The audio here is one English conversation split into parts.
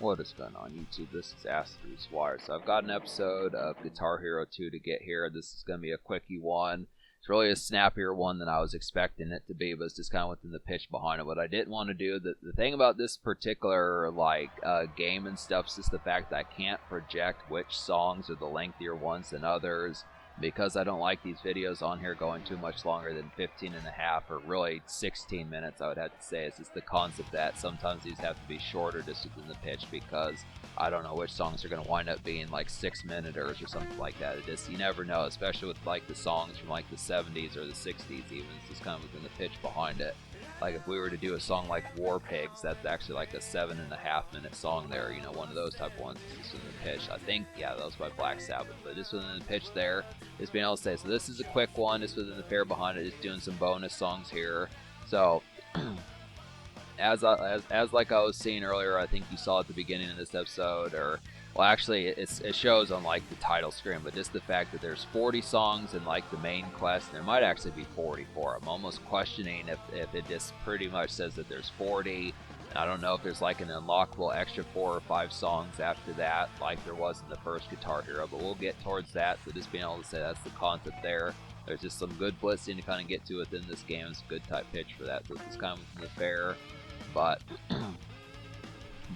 What is going on YouTube? This is Acid Roots Wire. So I've got an episode of Guitar Hero 2 to get here. This is going to be a quickie one. It's really a snappier one than I was expecting it to be, but it's just kind of within the pitch behind it. What I didn't want to do, the thing about this particular game and stuff is just the fact that I can't project which songs are the lengthier ones than others. Because I don't like these videos on here going too much longer than 15 and a half or really 16 minutes, I would have to say. It's just the concept that sometimes these have to be shorter just within the pitch because I don't know which songs are going to wind up being like 6-minuters or something like that. It just, you never know, especially with like the songs from like the 70s or the 60s even. It's just kind of within the pitch behind it. Like if we were to do a song like War Pigs, that's actually like a 7.5-minute song there, you know, one of those type of ones just in the pitch. I think, yeah, that was by Black Sabbath, but just within the pitch there, just being able to say, so this is a quick one, just within the pair behind it, just doing some bonus songs here. So, as like I was saying earlier, I think you saw at the beginning of this episode, or well, actually, it shows on like the title screen, but just the fact that there's 40 songs in like the main quest, and there might actually be 44. I'm almost questioning if it just pretty much says that there's 40. And I don't know if there's like an unlockable extra 4 or 5 songs after that, like there was in the first Guitar Hero, but we'll get towards that. So just being able to say that's the concept there. There's just some good blitzing to kind of get to within this game. It's a good type pitch for that. So it's kind of within the fair, but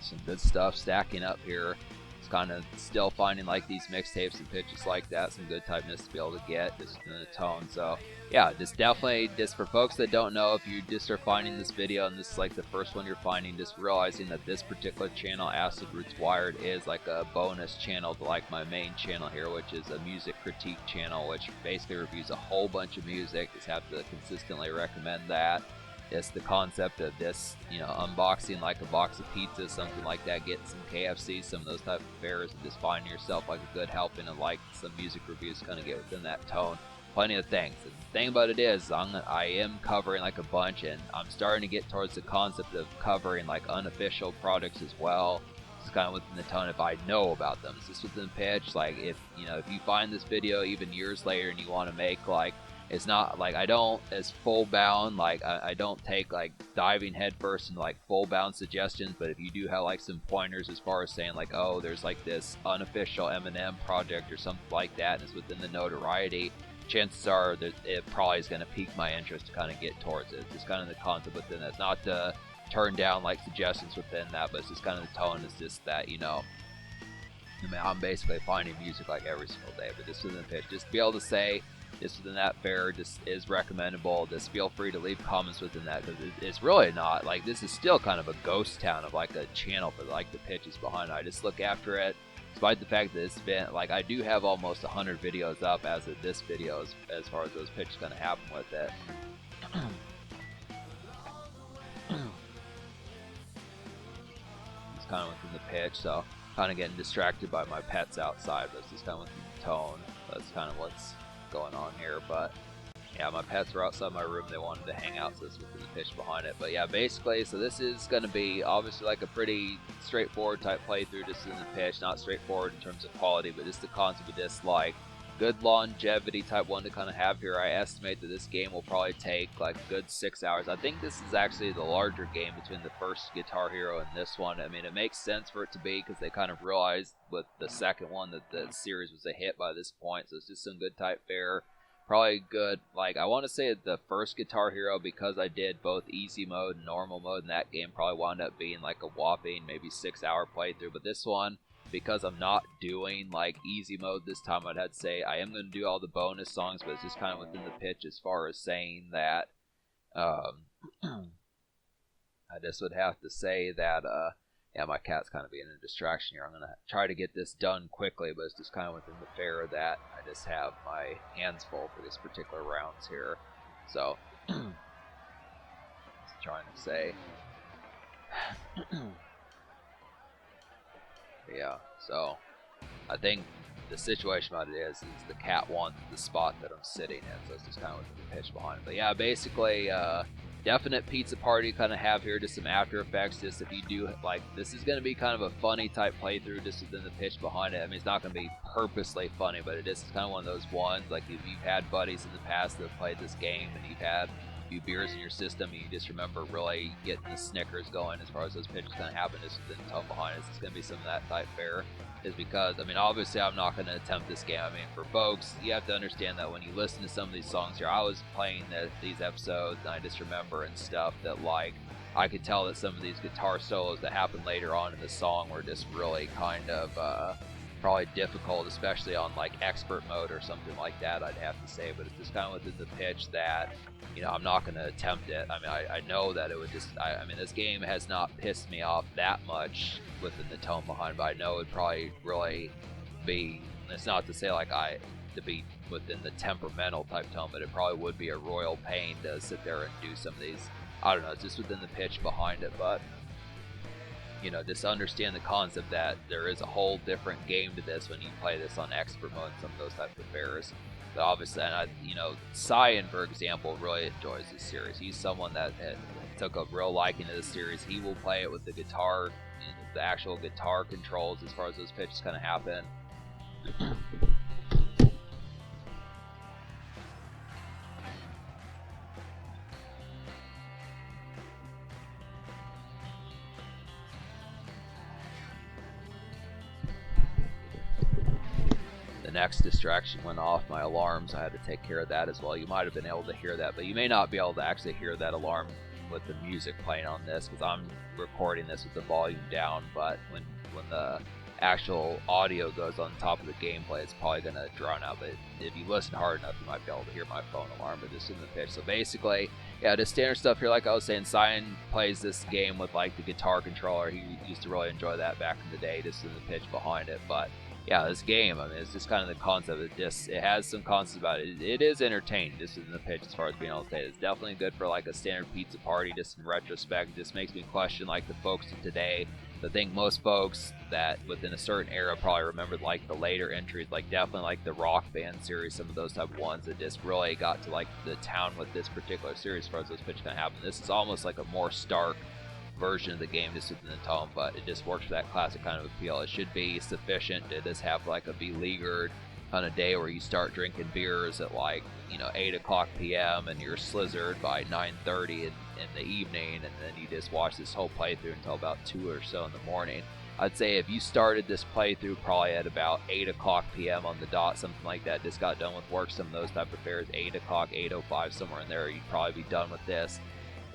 some good stuff stacking up here. It's kind of still finding like these mixtapes and pitches like that, some good typeness to be able to get just in the tone. So yeah, just definitely, just for folks that don't know, if you just are finding this video and this is like the first one you're finding, just realizing that this particular channel, Acid Roots Wired, is like a bonus channel to like my main channel here, which is a music critique channel, which basically reviews a whole bunch of music. Just have to consistently recommend that. It's the concept of this, you know, unboxing like a box of pizza, something like that, getting some KFC, some of those type of fares, and just finding yourself like a good helping and like some music reviews kind of get within that tone. Plenty of things. And the thing about it is, I am covering like a bunch, and I'm starting to get towards the concept of covering like unofficial products as well. It's kind of within the tone if I know about them. It's just within the pitch. Like if you find this video even years later and you want to make like, it's not like I don't as full bound, like I don't take like diving headfirst into like full bound suggestions, but if you do have like some pointers as far as saying like, oh, there's like this unofficial Eminem project or something like that, and it's within the notoriety, chances are that it probably is going to pique my interest to kind of get towards it. It's just kind of the concept within that. It's not to turn down like suggestions within that, but it's just kind of the tone. It's just that, you know, I mean, I'm basically finding music like every single day, but just within the pitch, just be able to say, just within that fair just is recommendable. Just feel free to leave comments within that, because it's really not like, this is still kind of a ghost town of like a channel for like the pitches behind it. I just look after it, despite the fact that it's been like, I do have almost 100 videos up as of this video as far as those pitches gonna happen with it. It's kind of within the pitch, so kind of getting distracted by my pets outside, but it's just kind of within the tone. That's kind of what's going on here. But yeah, my pets were outside my room, they wanted to hang out, so this was the pitch behind it. But yeah, basically, so this is going to be obviously like a pretty straightforward type playthrough, just in the pitch. Not straightforward in terms of quality, but just the concept of this like good longevity type one to kind of have here. I estimate that this game will probably take like a good 6 hours. I think this is actually the larger game between the first Guitar Hero and this one. I mean, it makes sense for it to be, because they kind of realized with the second one that the series was a hit by this point, so it's just some good type fare. Probably good, like I want to say the first Guitar Hero, because I did both easy mode and normal mode in that game, probably wound up being like a whopping maybe 6-hour playthrough. But this one, because I'm not doing like easy mode this time, I'd have to say I am going to do all the bonus songs, but it's just kind of within the pitch as far as saying that I just would have to say that yeah, my cat's kind of being a distraction here. I'm going to try to get this done quickly, but it's just kind of within the fair that I just have my hands full for this particular rounds here. So just trying to say yeah, so I think the situation about it is the cat wants the spot that I'm sitting in, so it's just kind of within the pitch behind it. But yeah, basically definite pizza party kind of have here, just some After Effects, just if you do like, this is going to be kind of a funny type playthrough just within the pitch behind it. I mean, it's not going to be purposely funny, but it is kind of one of those ones, like if you've had buddies in the past that have played this game and few beers in your system and you just remember really getting the Snickers going as far as those pitches going to happen. This is the tone behind it. It's going to be some of that type fare. Is because, I mean, obviously I'm not going to attempt this game. I mean, for folks, you have to understand that when you listen to some of these songs here, I was playing these episodes and I just remember and stuff that, like, I could tell that some of these guitar solos that happened later on in the song were just really kind of probably difficult, especially on like expert mode or something like that, I'd have to say. But it's just kind of within the pitch that, you know, I'm not going to attempt it. I mean, I know that it would just, I mean, this game has not pissed me off that much within the tone behind, but I know it would probably really be, it's not to say like to be within the temperamental type tone, but it probably would be a royal pain to sit there and do some of these, I don't know, just within the pitch behind it. But, you know, just understand the concept that there is a whole different game to this when you play this on expert mode and some of those types of affairs. But obviously, and you know, Cyan, for example, really enjoys this series. He's someone that took a real liking to this series. He will play it with the guitar, the actual guitar controls as far as those pitches kind of happen. Next distraction went off, my alarms. I had to take care of that as well. You might have been able to hear that, but you may not be able to actually hear that alarm with the music playing on this because I'm recording this with the volume down. But when the actual audio goes on top of the gameplay, it's probably going to drown out. But if you listen hard enough, you might be able to hear my phone alarm, but just in the pitch. So basically, yeah, just standard stuff here. Like I was saying, Cyan plays this game with like the guitar controller. He used to really enjoy that back in the day, just in the pitch behind it. But yeah, this game, I mean, it's just kind of the concept. It has some concepts about it. It is entertaining, just in the pitch as far as being able to say it. It's definitely good for like a standard pizza party, just in retrospect. It just makes me question like the folks of today. I think most folks that within a certain era probably remembered like the later entries, like definitely like the Rock Band series, some of those type of ones that just really got to like the town with this particular series as far as those pitches kind of happen. This is almost like a more stark version of the game just within the tone, but it just works for that classic kind of appeal. It should be sufficient to just have like a beleaguered on a day where you start drinking beers at like, you know, 8 o'clock p.m. and you're slizzard by 9:30 in the evening, and then you just watch this whole playthrough until about 2 or so in the morning. I'd say if you started this playthrough probably at about 8 o'clock p.m. on the dot, something like that, just got done with work, some of those type of affairs, 8 o'clock, 8:05, somewhere in there, you'd probably be done with this.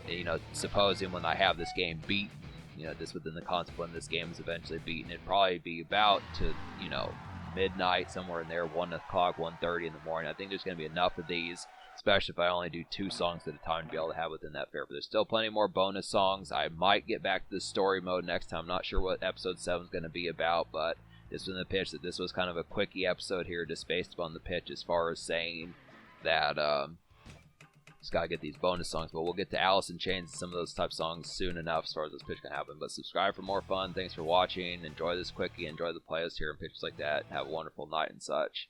You know, supposing when I have this game beaten, you know, just within the concept when this game is eventually beaten, it'd probably be about to, you know, midnight, somewhere in there, 1 o'clock, 1:30 in the morning. I think there's going to be enough of these, especially if I only do 2 songs at a time, to be able to have within that fair. But there's still plenty more bonus songs. I might get back to the story mode next time. I'm not sure what episode 7 is going to be about, but just in the pitch that this was kind of a quickie episode here, just based upon the pitch as far as saying that just gotta get these bonus songs. But we'll get to Alice in Chains and some of those type songs soon enough as far as this pitch can happen. But subscribe for more fun. Thanks for watching. Enjoy this quickie. Enjoy the playlist here and pitches like that. Have a wonderful night and such.